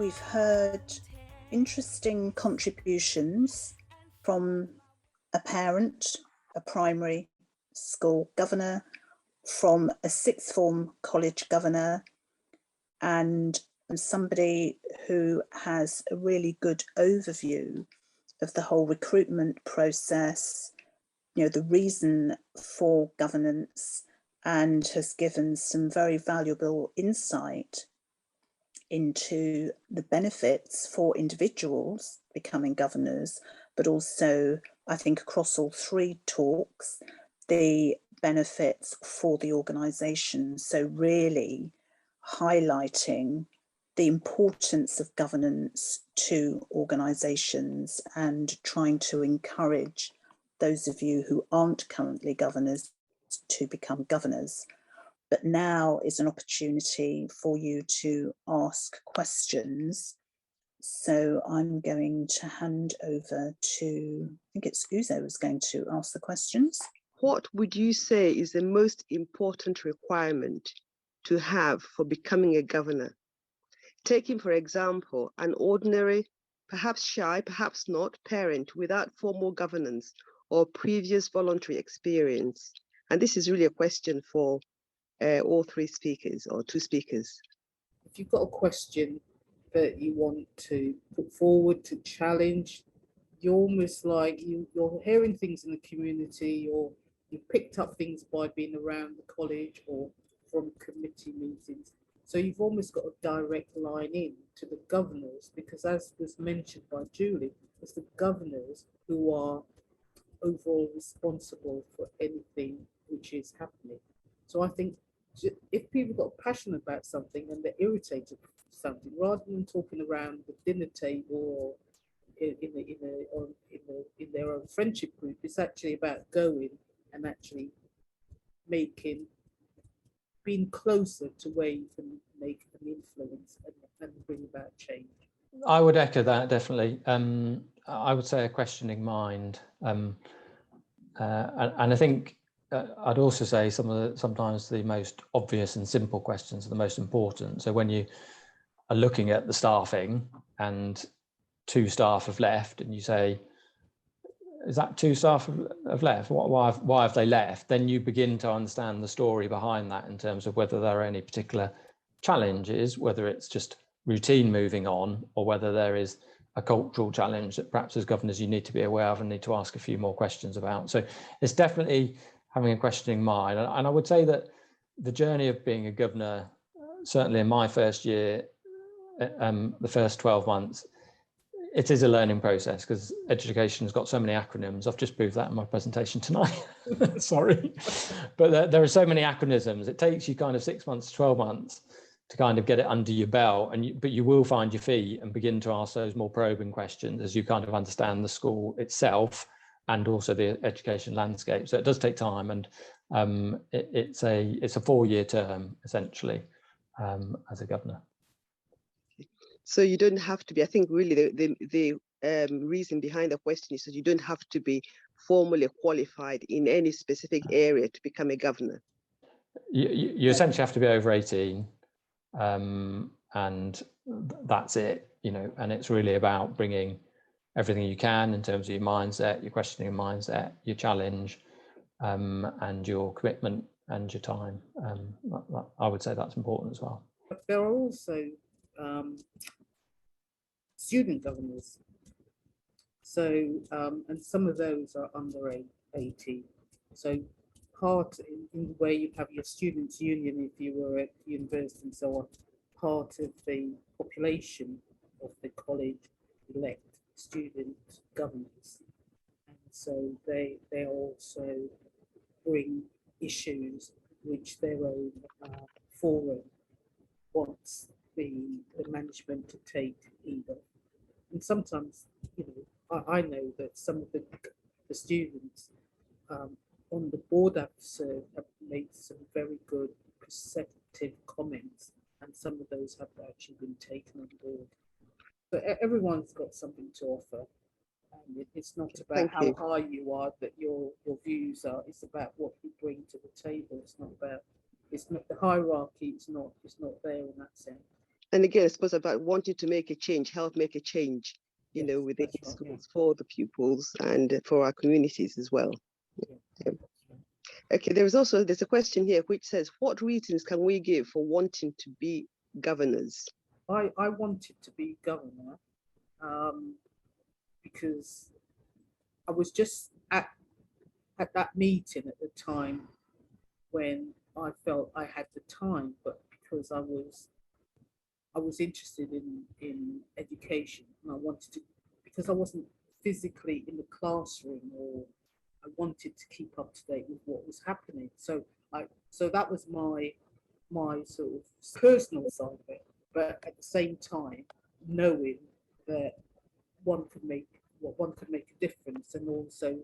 We've heard interesting contributions from a parent, a primary school governor, from a sixth form college governor, and somebody who has a really good overview of the whole recruitment process, the reason for governance, and has given some very valuable insight into the benefits for individuals becoming governors, but also, I think, across all three talks, the benefits for the organisation. So really highlighting the importance of governance to organisations and trying to encourage those of you who aren't currently governors to become governors. But now is an opportunity for you to ask questions. So I'm going to hand over to, I think it's Uzo who's going to ask the questions. What would you say is the most important requirement to have for becoming a governor? Taking, for example, an ordinary, perhaps shy, perhaps not, parent without formal governance or previous voluntary experience. And this is really a question for all three speakers or two speakers. If you've got a question that you want to put forward to challenge, you're almost like you're hearing things in the community, or you picked up things by being around the college or from committee meetings. So you've almost got a direct line in to the governors, because as was mentioned by Julie, it's the governors who are overall responsible for anything which is happening. So I think if people got passionate about something and they're irritated with something, rather than talking around the dinner table or in their own friendship group, it's actually about going and actually being closer to where you can make an influence and bring about change. I would echo that, definitely. I would say a questioning mind, and I think I'd also say sometimes the most obvious and simple questions are the most important. So when you are looking at the staffing and 2 staff have left, and you say, is that 2 staff have left? Why have they left? Then you begin to understand the story behind that in terms of whether there are any particular challenges, whether it's just routine moving on, or whether there is a cultural challenge that perhaps as governors you need to be aware of and need to ask a few more questions about. So it's definitely having a questioning mind. And I would say that the journey of being a governor, certainly in my first year, the first 12 months, it is a learning process because education has got so many acronyms. I've just proved that in my presentation tonight. Sorry. But there are so many acronyms. It takes you kind of 6 months, 12 months to kind of get it under your belt. But you will find your feet and begin to ask those more probing questions as you kind of understand the school itself and also the education landscape. So it does take time, and it's a 4-year term essentially as a governor. So you don't have to be, I think really the reason behind the question is that you don't have to be formally qualified in any specific area to become a governor. You essentially have to be over 18, and that's it, and it's really about bringing everything you can in terms of your mindset, your questioning mindset, your challenge, and your commitment and your time. I would say that's important as well. There are also student governors. So, and some of those are under 18. So part in where you have your students' union, if you were at university and so on, part of the population of the college elect student governors. And so they also bring issues which their own forum wants the management to take either. And sometimes, I know that some of the students on the board I've served have made some very good perceptive comments, and some of those have actually been taken on board. So everyone's got something to offer. And it's not about how high you are that your views are. It's about what you bring to the table. It's not the hierarchy. It's not there in that sense. And again, I suppose about wanting to make a change, help make a change, you know, within that's right, schools for the pupils and for our communities as well. Yeah. Okay, there's a question here which says, what reasons can we give for wanting to be governors? I wanted to be governor because I was just at that meeting at the time when I felt I had the time, but because I was interested in education, and I wanted to, because I wasn't physically in the classroom, or I wanted to keep up to date with what was happening. So that was my sort of personal side of it. But at the same time, knowing that one could make a difference, and also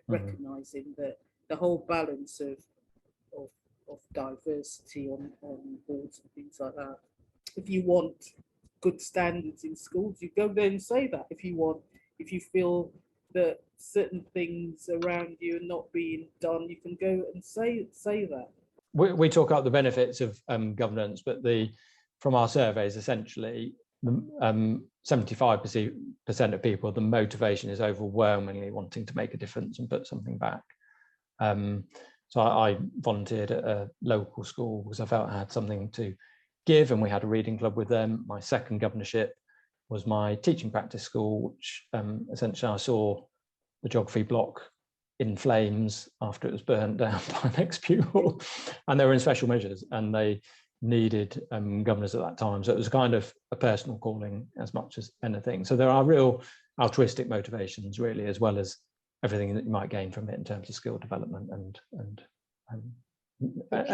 recognizing that the whole balance of diversity on boards and things like that. If you want good standards in schools, you go there and say that. If you feel that certain things around you are not being done, you can go and say that. We talk about the benefits of governance, but from our surveys, essentially, 75% of people, the motivation is overwhelmingly wanting to make a difference and put something back. So I volunteered at a local school because I felt I had something to give, and we had a reading club with them. My second governorship was my teaching practice school, which essentially I saw the geography block in flames after it was burnt down by an ex-pupil, and they were in special measures, and they needed governors at that time. So it was kind of a personal calling as much as anything. So there are real altruistic motivations, really, as well as everything that you might gain from it in terms of skill development and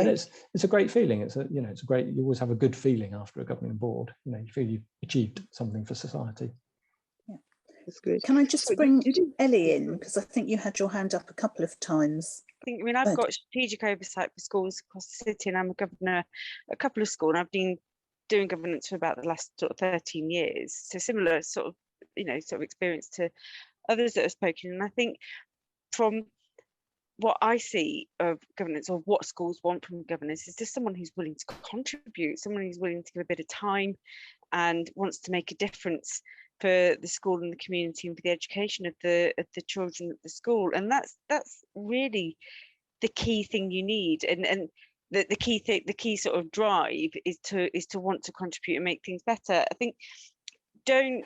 it's a great feeling. It's a great, you always have a good feeling after a governing board. You feel you've achieved something for society. Yeah, that's good. Can I just bring Ellie in, because I think you had your hand up a couple of times. I've got strategic oversight for schools across the city, and I'm a governor at a couple of schools, and I've been doing governance for about the last sort of 13 years. So similar sort of experience to others that have spoken. And I think from what I see of governance, or what schools want from governance, is just someone who's willing to contribute, someone who's willing to give a bit of time and wants to make a difference for the school and the community and for the education of the children at the school. And that's really the key thing you need. And the key sort of drive is to want to contribute and make things better. I think don't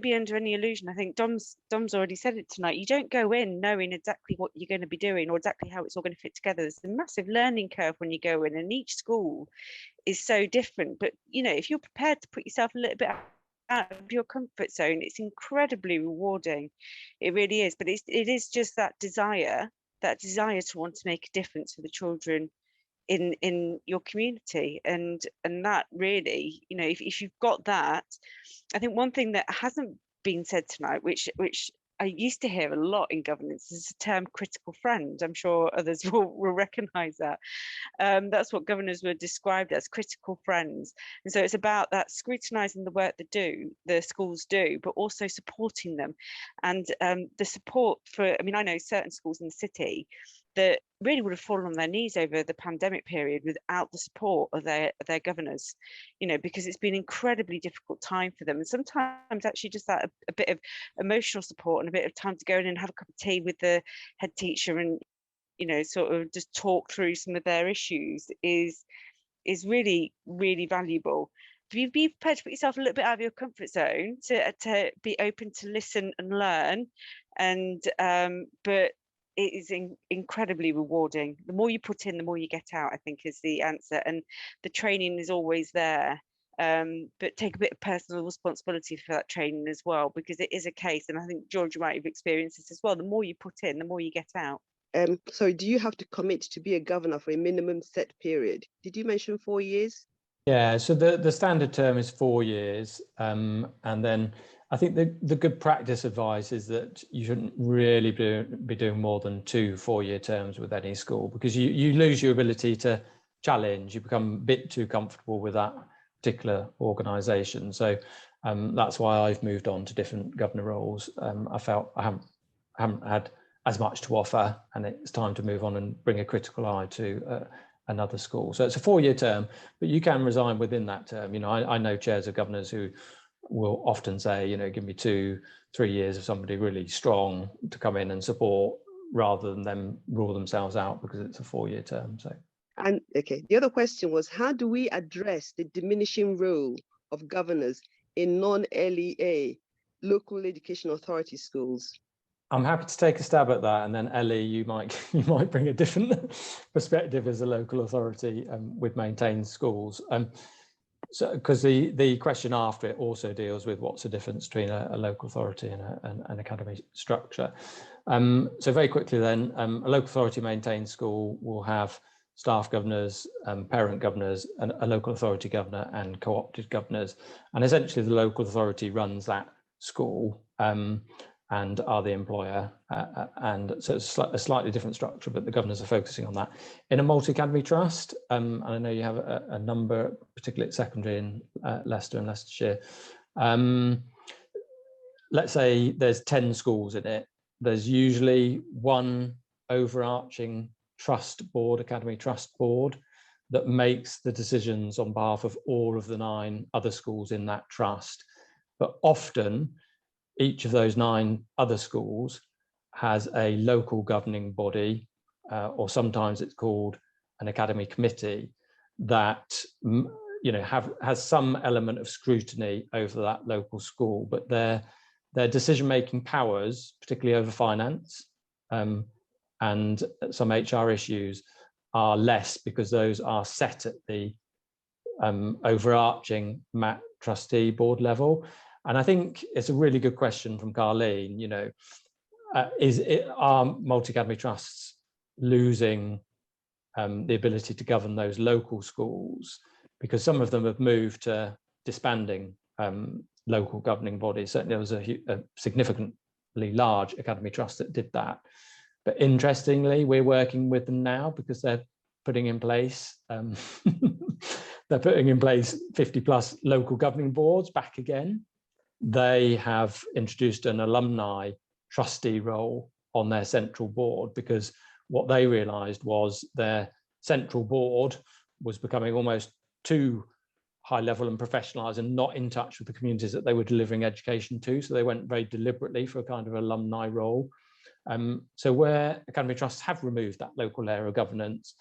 be under any illusion. I think Dom's already said it tonight. You don't go in knowing exactly what you're going to be doing or exactly how it's all going to fit together. There's a massive learning curve when you go in, and each school is so different. But if you're prepared to put yourself a little bit out of your comfort zone, it's incredibly rewarding. It really is. But it is just that desire to want to make a difference for the children in your community, and that really, if you've got that. I think one thing that hasn't been said tonight, which I used to hear a lot in governance, is the term critical friend. I'm sure others will recognise that. That's what governors were described as, critical friends. And so it's about that scrutinising the work the schools do, but also supporting them. And the support for, I know certain schools in the city that really would have fallen on their knees over the pandemic period without the support of their governors, because it's been an incredibly difficult time for them. And sometimes actually just that a bit of emotional support and a bit of time to go in and have a cup of tea with the head teacher and, sort of just talk through some of their issues is really, really valuable. Be prepared to put yourself a little bit out of your comfort zone to be open to listen and learn, and but it is incredibly rewarding. The more you put in, the more you get out, I think, is the answer. And the training is always there, but take a bit of personal responsibility for that training as well, because it is a case, and I think George might have experienced this as well, the more you put in, the more you get out. So do you have to commit to be a governor for a minimum set period? Did you mention 4 years? Yeah, so the standard term is 4 years, and then I think the good practice advice is that you shouldn't really be doing more than 2 4-year terms with any school, because you lose your ability to challenge. You become a bit too comfortable with that particular organisation. So that's why I've moved on to different governor roles. I felt I haven't had as much to offer, and it's time to move on and bring a critical eye to another school. So it's a 4-year term, but you can resign within that term. You know, I know chairs of governors who will often say, you know, give me 2-3 years of somebody really strong to come in and support, rather than them rule themselves out because it's a 4-year term. So, and okay, the other question was, how do we address the diminishing role of governors in non-LEA local education authority schools? I'm happy to take a stab at that, and then Ellie, you might bring a different perspective as a local authority with maintained schools. So, because the question after it also deals with what's the difference between a local authority and an academy structure. So very quickly then, a local authority maintained school will have staff governors, parent governors, and a local authority governor and co-opted governors. And essentially the local authority runs that school and are the employer. And so it's a slightly different structure, but the governors are focusing on that. In a multi-academy trust, and I know you have a number, particularly at secondary in Leicester and Leicestershire, let's say there's 10 schools in it. There's usually one overarching trust board, academy trust board, that makes the decisions on behalf of all of the 9 other schools in that trust. But often each of those 9 other schools has a local governing body, or sometimes it's called an academy committee, that has some element of scrutiny over that local school, but their decision-making powers, particularly over finance and some HR issues, are less, because those are set at the overarching MAT trustee board level. And I think it's a really good question from Carleen. You know, are multi-academy trusts losing the ability to govern those local schools, because some of them have moved to disbanding local governing bodies? Certainly there was a significantly large academy trust that did that. But interestingly, we're working with them now because they're putting in place they're putting in place 50+ local governing boards back again. They have introduced an alumni trustee role on their central board, because what they realized was their central board was becoming almost too high level and professionalized and not in touch with the communities that they were delivering education to. So they went very deliberately for a kind of alumni role. So where academy trusts have removed that local layer of governance,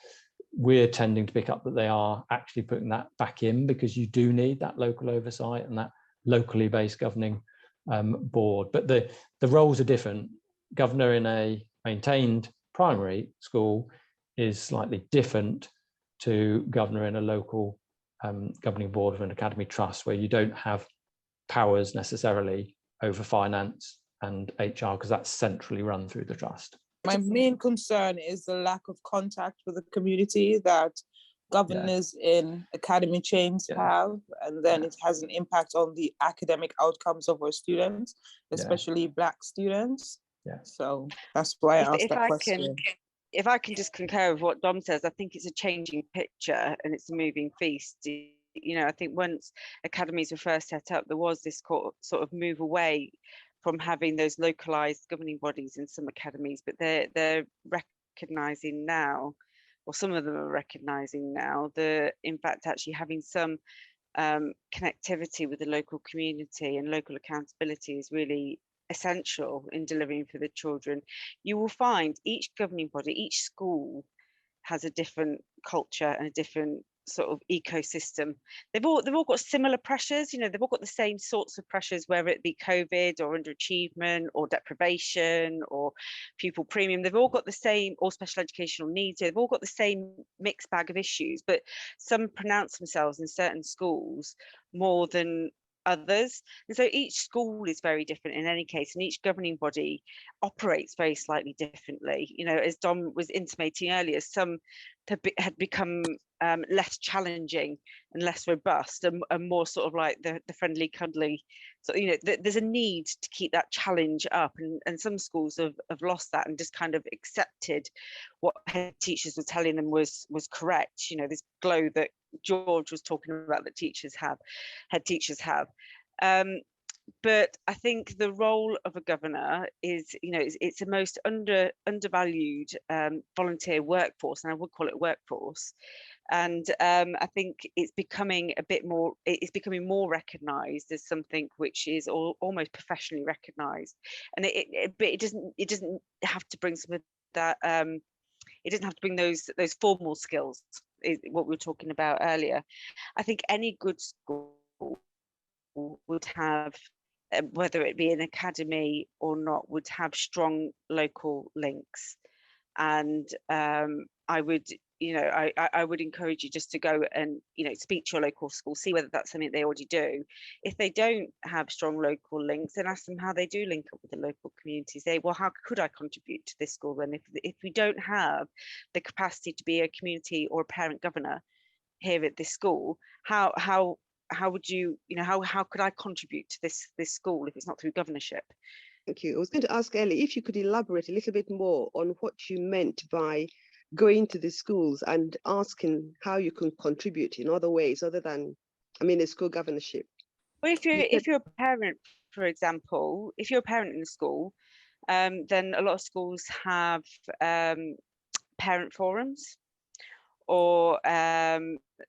we're tending to pick up that they are actually putting that back in, because you do need that local oversight and that locally based governing board. But the roles are different. Governor in a maintained primary school is slightly different to governor in a local governing board of an academy trust, where you don't have powers necessarily over finance and HR, because that's centrally run through the trust. My main concern is the lack of contact with the community that governors in academy chains have, and then it has an impact on the academic outcomes of our students, especially Black students. So that's why I asked that question. If I can just concur with what Dom says, I think it's a changing picture and it's a moving feast. You know, I think once academies were first set up, there was this sort of move away from having those localized governing bodies in some academies, but they're recognizing now, or some of them are recognizing now, that in fact actually having some connectivity with the local community and local accountability is really essential in delivering for the children. You will find each governing body, each school has a different culture and a different sort of ecosystem. They've all got similar pressures, you know, they've all got the same sorts of pressures, whether it be COVID or underachievement or deprivation or pupil premium. They've all got the same, or special educational needs. They've all got the same mixed bag of issues, but some pronounce themselves in certain schools more than others, and so each school is very different in any case, and each governing body operates very slightly differently. You know, as Dom was intimating earlier, some had become less challenging and less robust, and more sort of like the friendly, cuddly. So, you know, there's a need to keep that challenge up, and some schools have lost that and just kind of accepted what head teachers were telling them was correct. You know, this glow that George was talking about that head teachers have. but I think the role of a governor is, it's the most undervalued volunteer workforce, and I would call it workforce. And I think it's becoming becoming more recognised as something which is almost professionally recognised. And but it doesn't have to bring some of that. It doesn't have to bring those formal skills, is what we were talking about earlier. I think any good school would have, whether it be an academy or not, would have strong local links. And I would, I would encourage you just to go and, speak to your local school, see whether that's something they already do. If they don't have strong local links, then ask them how they do link up with the local community. Say, well, how could I contribute to this school then? If we don't have the capacity to be a community or a parent governor here at this school, how would you, how could I contribute to this school if it's not through governorship? Thank you. I was going to ask Ellie if you could elaborate a little bit more on what you meant by going to the schools and asking how you can contribute in other ways other than, a school governorship. Well, if you're a parent, for example, if you're a parent in the school, then a lot of schools have parent forums, or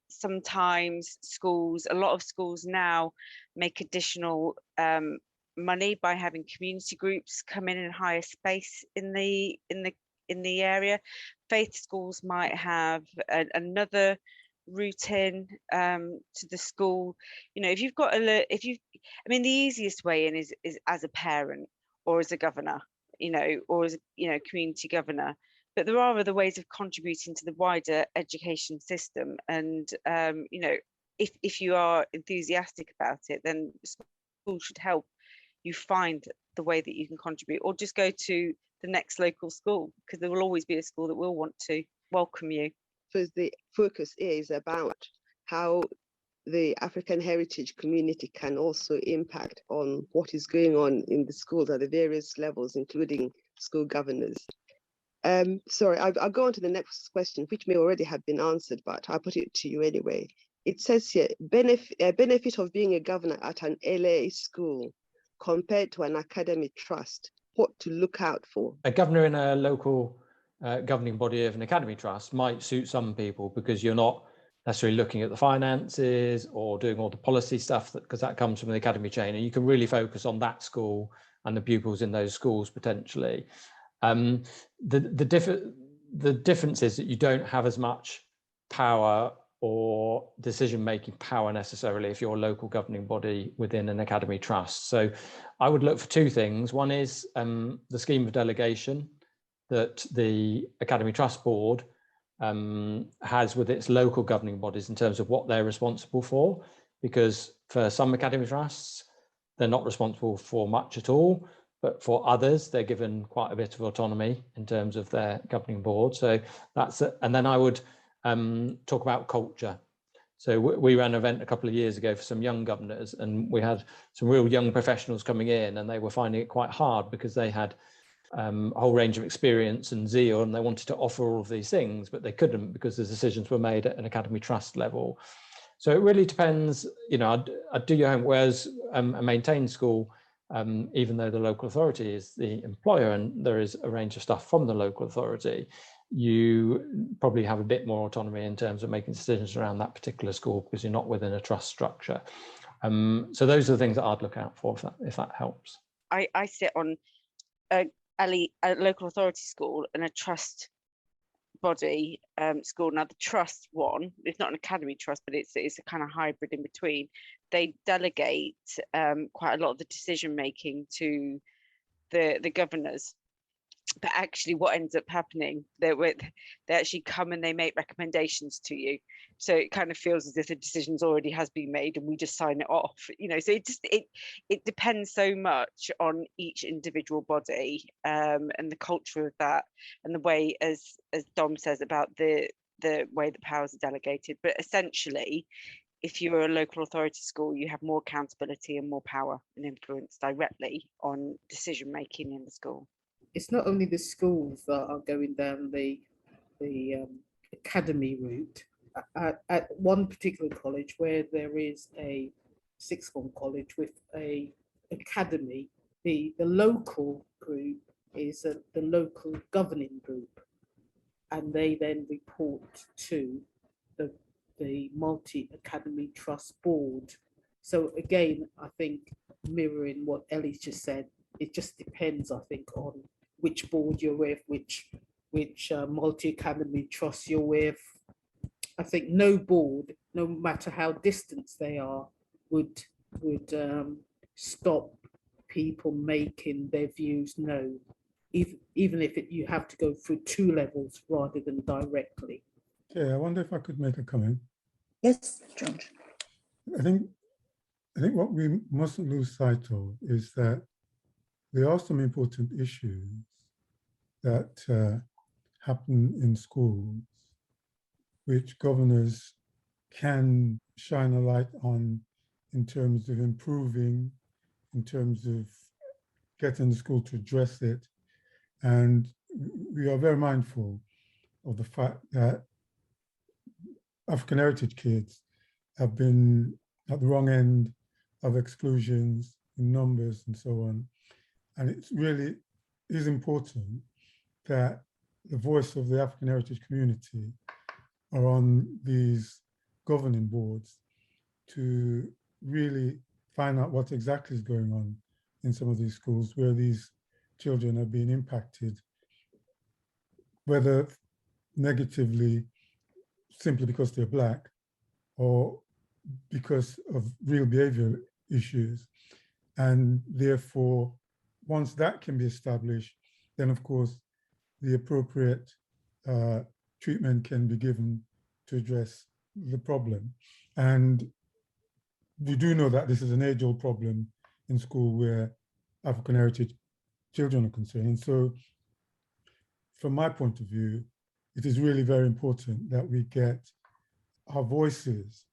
sometimes a lot of schools now make additional money by having community groups come in and hire space in the area. Faith schools might have another route in to the school. If you've got the easiest way in is as a parent or as a governor, or as a community governor. But there are other ways of contributing to the wider education system. And if you are enthusiastic about it, then school should help you find the way that you can contribute, or just go to the next local school, because there will always be a school that will want to welcome you. So the focus is about how the African heritage community can also impact on what is going on in the schools at the various levels, including school governors. Sorry, I'll go on to the next question, which may already have been answered, but I'll put it to you anyway. It says here, benefit of being a governor at an LA school compared to an academic trust, what to look out for? A governor in a local governing body of an academy trust might suit some people, because you're not necessarily looking at the finances or doing all the policy stuff, because that comes from the academy chain, and you can really focus on that school and the pupils in those schools potentially. The difference is that you don't have as much power or decision-making power necessarily if you're a local governing body within an academy trust. So I would look for two things. One is the scheme of delegation that the Academy Trust Board has with its local governing bodies in terms of what they're responsible for, because for some academy trusts, they're not responsible for much at all, but for others, they're given quite a bit of autonomy in terms of their governing board. So that's it. And then I would talk about culture. So we ran an event a couple of years ago for some young governors, and we had some real young professionals coming in, and they were finding it quite hard because they had a whole range of experience and zeal, and they wanted to offer all of these things, but they couldn't because the decisions were made at an academy trust level. So it really depends, I'd do your homework. Whereas a maintained school, even though the local authority is the employer and there is a range of stuff from the local authority, you probably have a bit more autonomy in terms of making decisions around that particular school because you're not within a trust structure. So those are the things that I'd look out for, if that helps. I sit on a local authority school and a trust body school. Now the trust one, it's not an academy trust, but it's a kind of hybrid in between. They delegate quite a lot of the decision making to the governors, but actually what ends up happening, they actually come and they make recommendations to you, so it kind of feels as if the decision's already has been made and we just sign it off, so it depends so much on each individual body, and the culture of that, and the way, as Dom says, about the way the powers are delegated. But essentially, if you're a local authority school, you have more accountability and more power and influence directly on decision making in the school. It's not only the schools that are going down the academy route. At one particular college where there is a sixth form college with a academy, the local group is the local governing group, and they then report to the multi-academy trust board. So again, I think mirroring what Ellie's just said, it just depends, I think, on which board you're with, which multi-academy trust you're with. I think no board, no matter how distant they are, would stop people making their views known, even if you have to go through 2 levels rather than directly. Okay, I wonder if I could make a comment. Yes, George. I think what we mustn't lose sight of is that there are some important issues that happen in schools which governors can shine a light on in terms of improving, in terms of getting the school to address it. And we are very mindful of the fact that African heritage kids have been at the wrong end of exclusions in numbers and so on. And it really is important that the voice of the African heritage community are on these governing boards to really find out what exactly is going on in some of these schools where these children are being impacted, whether negatively simply because they're Black or because of real behavioral issues. And therefore, once that can be established, then of course, the appropriate treatment can be given to address the problem. And we do know that this is an age-old problem in school where African heritage children are concerned. And so from my point of view, it is really very important that we get our voices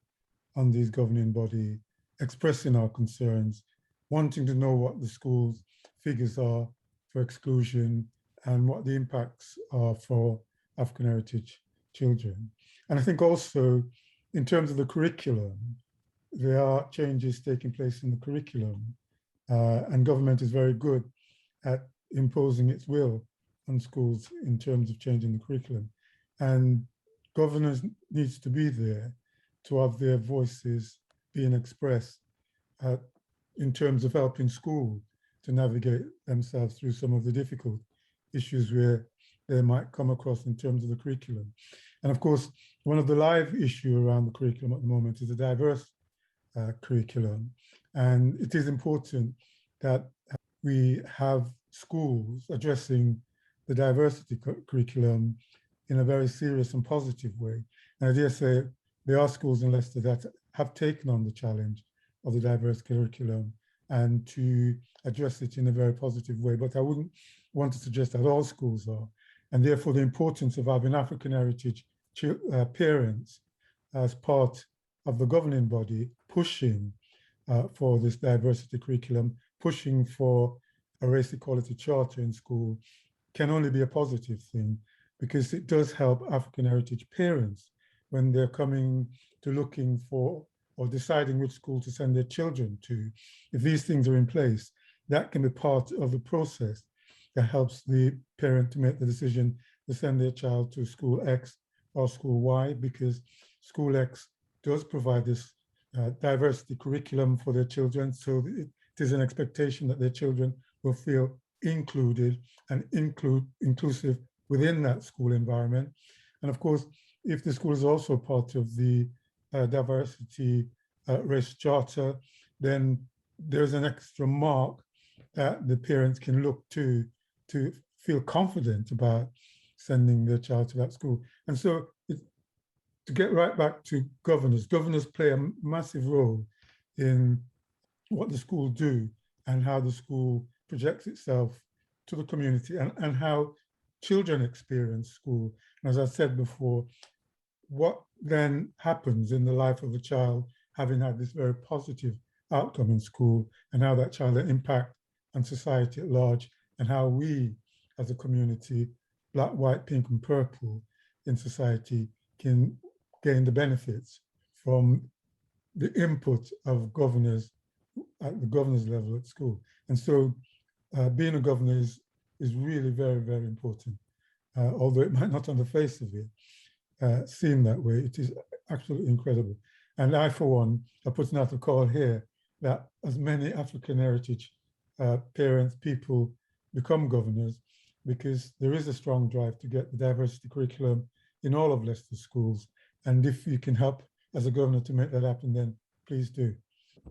on these governing body, expressing our concerns, wanting to know what the school's figures are for exclusion and what the impacts are for African heritage children. And I think also in terms of the curriculum, there are changes taking place in the curriculum, and government is very good at imposing its will on schools in terms of changing the curriculum. And governors needs to be there to have their voices being expressed in terms of helping school to navigate themselves through some of the difficult issues where they might come across in terms of the curriculum. And of course, one of the live issues around the curriculum at the moment is a diverse curriculum. And it is important that we have schools addressing the diversity curriculum in a very serious and positive way. And I dare say there are schools in Leicester that have taken on the challenge of the diverse curriculum and to address it in a very positive way. But I wouldn't want to suggest that all schools are. And therefore the importance of having African heritage parents as part of the governing body pushing for this diversity curriculum, pushing for a race equality charter in school can only be a positive thing, because it does help African heritage parents when they're coming to looking for or deciding which school to send their children to. If these things are in place, that can be part of the process that helps the parent to make the decision to send their child to school X or school Y, because school X does provide this diversity curriculum for their children. So it is an expectation that their children will feel included and inclusive within that school environment. And of course, if the school is also part of the diversity race charter, then there's an extra mark that the parents can look to feel confident about sending their child to that school. And so to get right back to governors play a massive role in what the school do and how the school projects itself to the community and how children experience school. And as I said before, what then happens in the life of a child having had this very positive outcome in school, and how that child will impact on society at large, and how we as a community, Black, white, pink and purple in society, can gain the benefits from the input of governors at the governor's level at school. And so being a governor is really very, very important. Although it might not on the face of it seem that way, it is absolutely incredible. And I, for one, are putting out a call here that as many African heritage parents, people become governors, because there is a strong drive to get the diversity curriculum in all of Leicester schools. And if you can help as a governor to make that happen, then please do.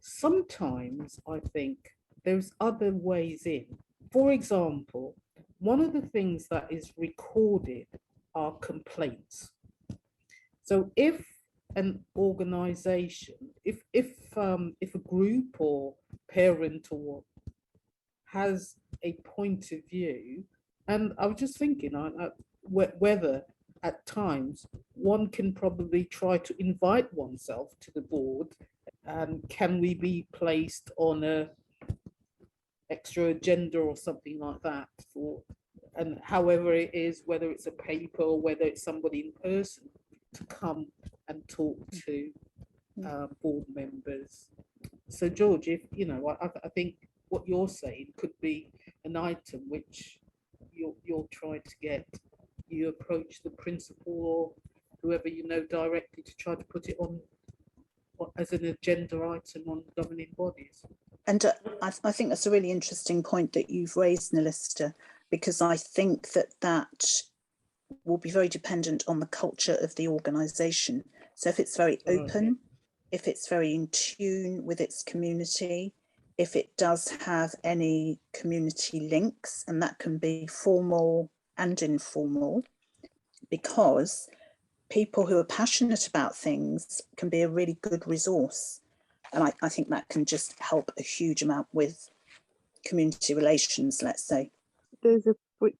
Sometimes I think there's other ways in. For example, one of the things that is recorded are complaints. So if an organization, if a group or parent or has a point of view, and I was just thinking whether at times one can probably try to invite oneself to the board, and can we be placed on a extra agenda or something like that for, and however it is, whether it's a paper or whether it's somebody in person to come and talk to board members. So George, if you know, I think what you're saying could be an item which you'll try to get, you approach the principal or whoever you know directly to try to put it on as an agenda item on governing bodies. And I think that's a really interesting point that you've raised, Leicester, because I think that will be very dependent on the culture of the organisation. So if it's very open, if it's very in tune with its community, if it does have any community links, and that can be formal and informal, because people who are passionate about things can be a really good resource. And I think that can just help a huge amount with community relations, let's say. There's a quick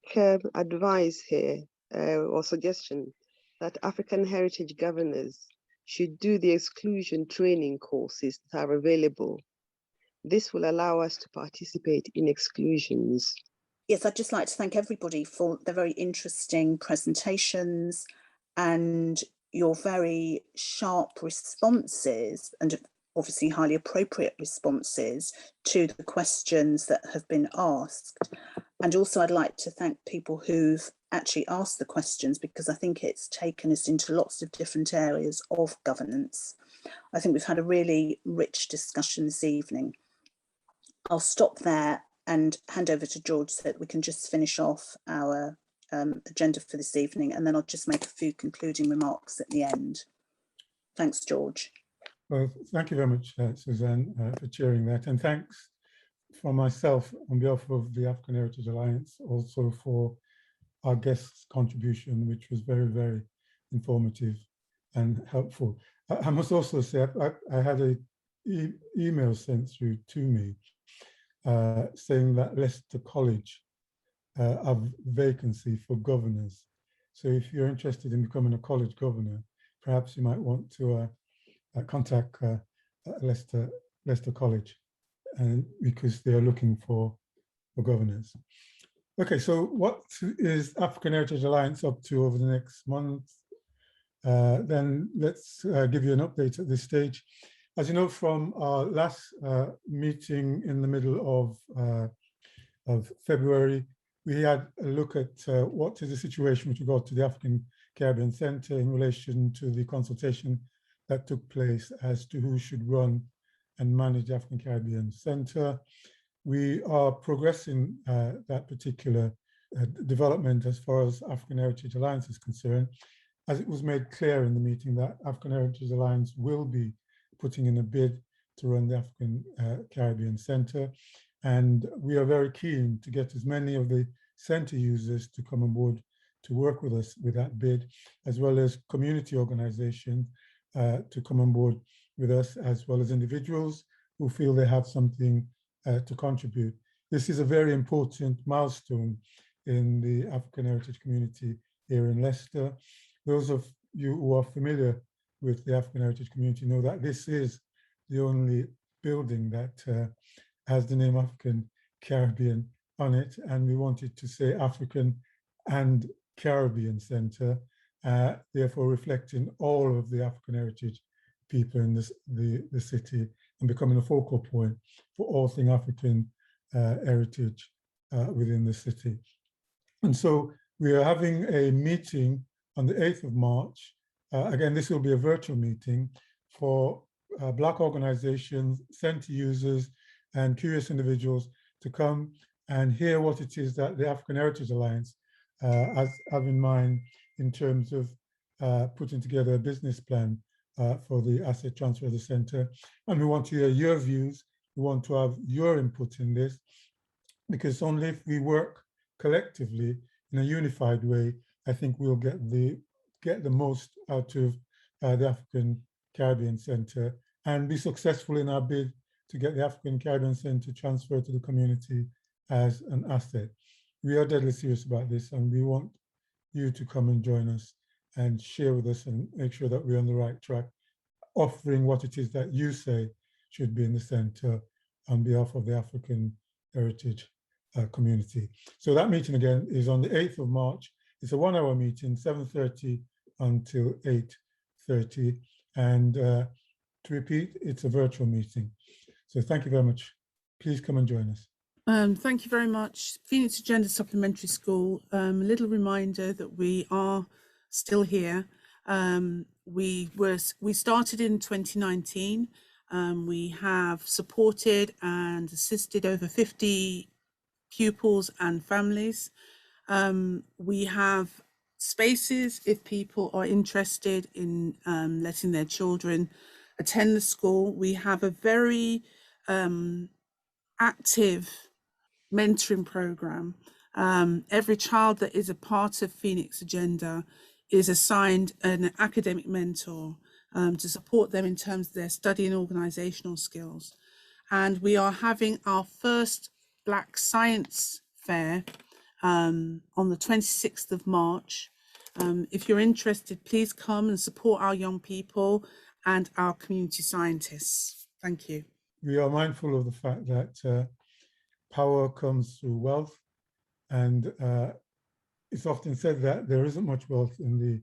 advice here or suggestion that African heritage governors should do the exclusion training courses that are available. This will allow us to participate in exclusions. Yes, I'd just like to thank everybody for the very interesting presentations and your very sharp responses, and obviously highly appropriate responses to the questions that have been asked. And also I'd like to thank people who've actually asked the questions, because I think it's taken us into lots of different areas of governance. I think we've had a really rich discussion this evening. I'll stop there and hand over to George so that we can just finish off our agenda for this evening, and then I'll just make a few concluding remarks at the end. Thanks, George. Well, thank you very much, Suzanne, for chairing that. And thanks from myself on behalf of the African Heritage Alliance also for our guest's contribution, which was very, very informative and helpful. I must also say, I had an email sent through to me saying that Leicester College have vacancy for governors. So if you're interested in becoming a college governor, perhaps you might want to contact Leicester College, and because they are looking for governors. Okay, so what is African Heritage Alliance up to over the next month? Then let's give you an update at this stage. As you know, from our last meeting in the middle of February, we had a look at what is the situation with regard to the African Caribbean Centre in relation to the consultation that took place as to who should run and manage the African Caribbean Centre. We are progressing that particular development as far as African Heritage Alliance is concerned, as it was made clear in the meeting that African Heritage Alliance will be putting in a bid to run the African Caribbean Centre. And we are very keen to get as many of the centre users to come on board to work with us with that bid, as well as community organisations to come on board with us, as well as individuals who feel they have something to contribute. This is a very important milestone in the African heritage community here in Leicester. Those of you who are familiar with the African heritage community know that this is the only building that has the name African Caribbean on it, and we wanted to say African and Caribbean Centre, therefore reflecting all of the African heritage people in the city and becoming a focal point for all things African heritage within the city. And so we are having a meeting on the 8th of March. Again, this will be a virtual meeting for Black organizations, centre users, and curious individuals to come and hear what it is that the African Heritage Alliance have in mind in terms of putting together a business plan for the asset transfer of the centre. And we want to hear your views. We want to have your input in this, because only if we work collectively in a unified way, I think we'll get the most out of the African Caribbean Centre and be successful in our bid to get the African Caribbean Centre transferred to the community as an asset. We are deadly serious about this, and we want you to come and join us and share with us and make sure that we're on the right track, offering what it is that you say should be in the centre on behalf of the African heritage community. So that meeting again is on the 8th of March. It's a 1-hour meeting, 7:30 until 8:30. And to repeat, it's a virtual meeting. So thank you very much. Please come and join us. Thank you very much. Phoenix Agenda Supplementary School, a little reminder that we are still here. We started in 2019. We have supported and assisted over 50 pupils and families. We have spaces if people are interested in letting their children attend the school. We have a very active mentoring program. Every child that is a part of Phoenix Agenda is assigned an academic mentor to support them in terms of their study and organizational skills. And we are having our first Black Science Fair on the 26th of March. If you're interested, please come and support our young people and our community scientists. Thank you. We are mindful of the fact that power comes through wealth, and it's often said that there isn't much wealth in the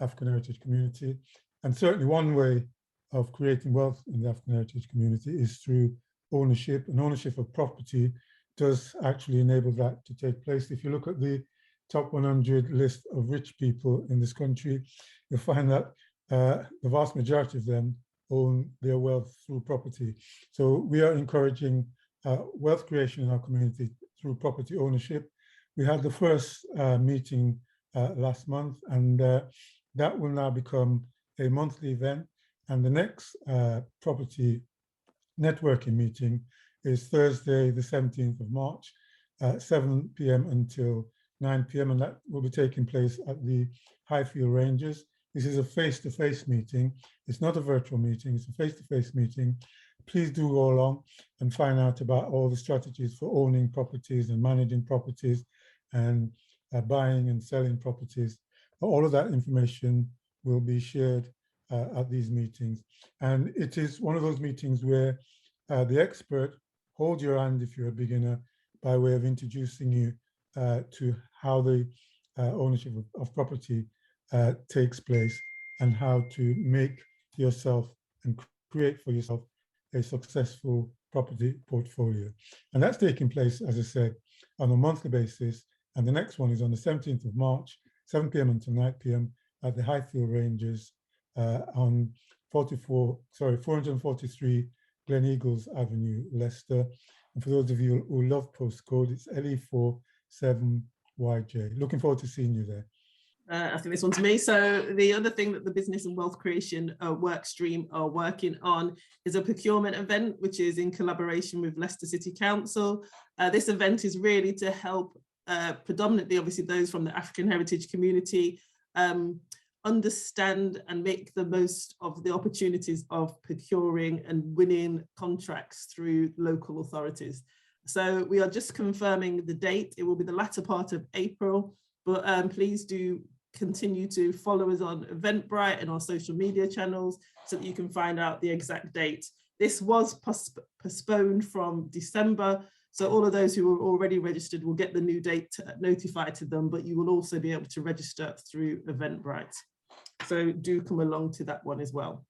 African heritage community. And certainly one way of creating wealth in the African heritage community is through ownership, and ownership of property does actually enable that to take place. If you look at the top 100 list of rich people in this country, you'll find that the vast majority of them own their wealth through property. So we are encouraging wealth creation in our community through property ownership. We had the first meeting last month, and that will now become a monthly event. And the next property networking meeting is Thursday, the 17th of March, 7 p.m. until 9 p.m. And that will be taking place at the Highfield Ranges. This is a face-to-face meeting. It's not a virtual meeting, it's a face-to-face meeting. Please do go along and find out about all the strategies for owning properties and managing properties and buying and selling properties. All of that information will be shared at these meetings. And it is one of those meetings where the expert holds your hand if you're a beginner by way of introducing you to how the ownership of property takes place and how to make yourself and create for yourself a successful property portfolio. And that's taking place, as I said, on a monthly basis. And the next one is on the 17th of March, 7 p.m. until 9 p.m. at the Highfield Ranges on 443 Glen Eagles Avenue, Leicester. And for those of you who love postcode, it's LE47YJ. Looking forward to seeing you there. I think this one's me. So the other thing that the business and wealth creation work stream are working on is a procurement event, which is in collaboration with Leicester City Council. This event is really to help predominantly, obviously, those from the African heritage community understand and make the most of the opportunities of procuring and winning contracts through local authorities. So we are just confirming the date. It will be the latter part of April, but please do continue to follow us on Eventbrite and our social media channels so that you can find out the exact date. This was postponed from December, so all of those who are already registered will get the new date notified to them, but you will also be able to register through Eventbrite. So do come along to that one as well.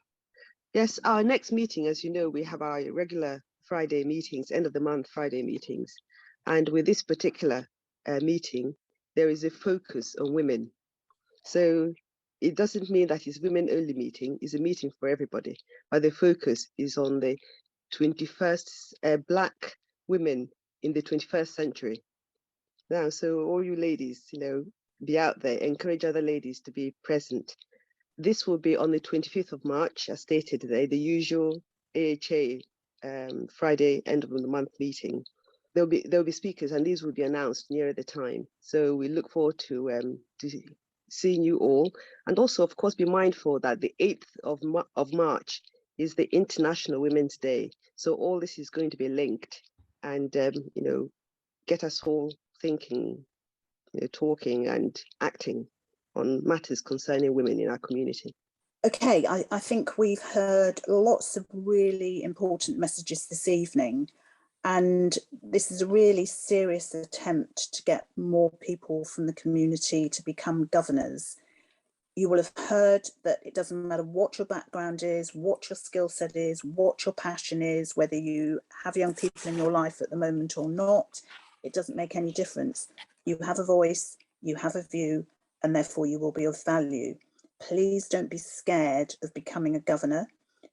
Yes, our next meeting, as you know, we have our regular Friday meetings, end of the month Friday meetings. And with this particular meeting, there is a focus on women. So it doesn't mean that it's women only meeting, it's a meeting for everybody, but the focus is on the 21st, Black women in the 21st century. Now, so all you ladies, be out there, encourage other ladies to be present. This will be on the 25th of March, as stated today, the usual AHA Friday end of the month meeting. There'll be speakers, and these will be announced nearer the time. So we look forward to seeing you all, and also, of course, be mindful that the 8th of March is the International Women's Day. So all this is going to be linked, and get us all thinking, talking, and acting on matters concerning women in our community. Okay, I think we've heard lots of really important messages this evening, and this is a really serious attempt to get more people from the community to become governors. You will have heard that it doesn't matter what your background is, what your skill set is, what your passion is, whether you have young people in your life at the moment or not, it doesn't make any difference. You have a voice, you have a view, and therefore you will be of value. Please don't be scared of becoming a governor.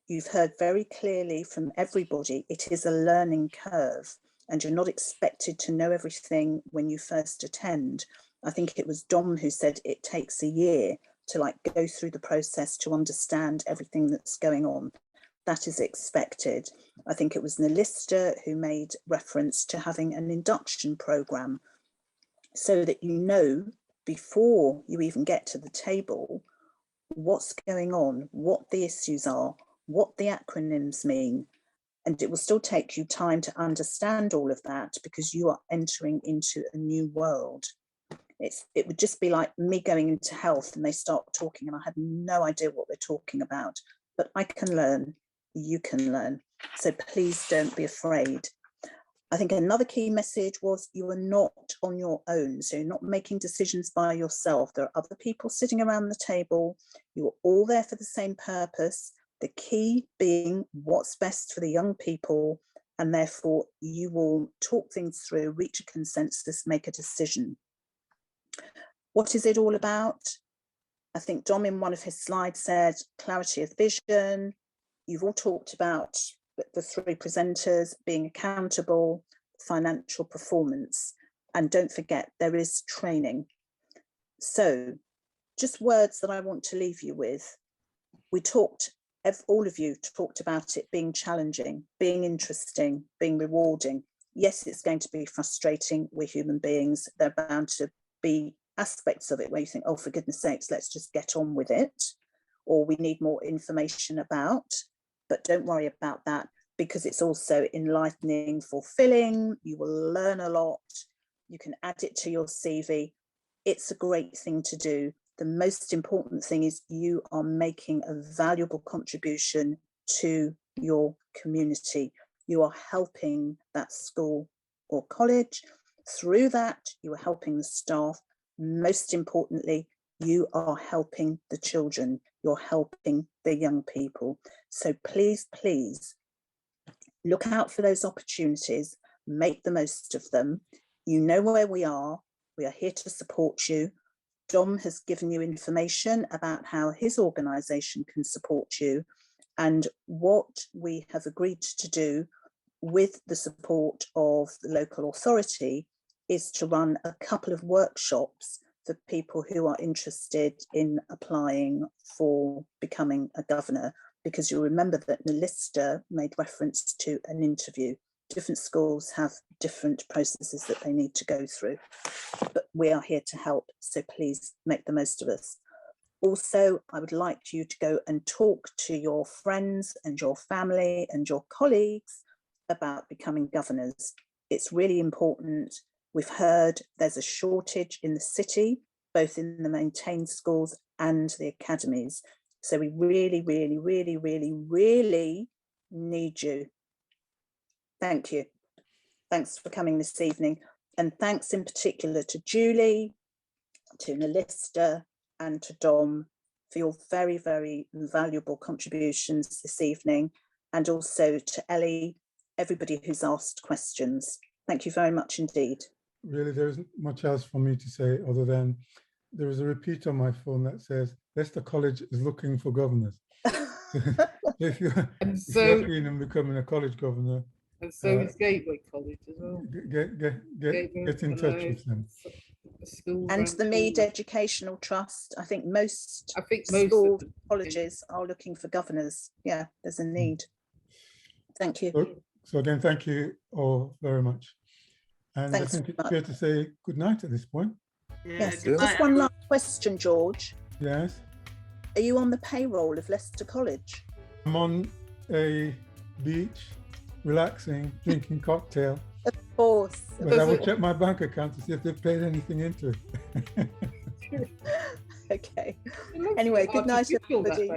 You've heard very clearly from everybody, it is a learning curve, and you're not expected to know everything when you first attend. I think it was Dom who said it takes a year to go through the process to understand everything that's going on. That is expected. I think it was Leicester who made reference to having an induction programme so that you know before you even get to the table what's going on, what the issues are, what the acronyms mean. And it will still take you time to understand all of that because you are entering into a new world. It would just be like me going into health and they start talking and I had no idea what they're talking about, but I can learn, you can learn. So please don't be afraid. I think another key message was you are not on your own. So you're not making decisions by yourself. There are other people sitting around the table. You're all there for the same purpose. The key being what's best for the young people. And therefore you will talk things through, reach a consensus, make a decision. What is it all about? I think Dom in one of his slides said clarity of vision. You've all talked about the three presenters being accountable, financial performance, and don't forget there is training. So just words that I want to leave you with. All of you talked about it being challenging, being interesting, being rewarding. Yes, it's going to be frustrating. We're human beings. There are bound to be aspects of it where you think, oh, for goodness sakes, let's just get on with it, or we need more information about. But don't worry about that because it's also enlightening, fulfilling. You will learn a lot. You can add it to your CV. It's a great thing to do. The most important thing is you are making a valuable contribution to your community. You are helping that school or college. Through that, you are helping the staff. Most importantly, you are helping the children. You're helping the young people. So please, please look out for those opportunities, make the most of them. You know where we are. We are here to support you. Dom has given you information about how his organisation can support you, and what we have agreed to do with the support of the local authority is to run a couple of workshops for people who are interested in applying for becoming a governor, because you'll remember that Leicester made reference to an interview. Different schools have different processes that they need to go through, but we are here to help, so please make the most of us. Also, I would like you to go and talk to your friends and your family and your colleagues about becoming governors. It's really important. We've heard there's a shortage in the city, both in the maintained schools and the academies. So we really, really, really, really, really need you. Thank you. Thanks for coming this evening. And thanks in particular to Julie, to Leicester, and to Dom for your very, very valuable contributions this evening, and also to Ellie, everybody who's asked questions. Thank you very much indeed. Really, there isn't much else for me to say other than there is a repeat on my phone that says Leicester College is looking for governors. if you're keen on becoming a college governor, and so is Gateway College as well. Get in touch with them. And the Mead Educational Trust. I think most colleges are looking for governors. Yeah, there's a need. Thank you. So again, thank you all very much. And Thanks I think it's fair to say good night at this point. Yes. Just one last question, George. Yes. Are you on the payroll of Leicester College? I'm on a beach, relaxing, drinking cocktail. Of course. But I will check my bank account to see if they've paid anything into it. Okay. Anyway, good night, everybody.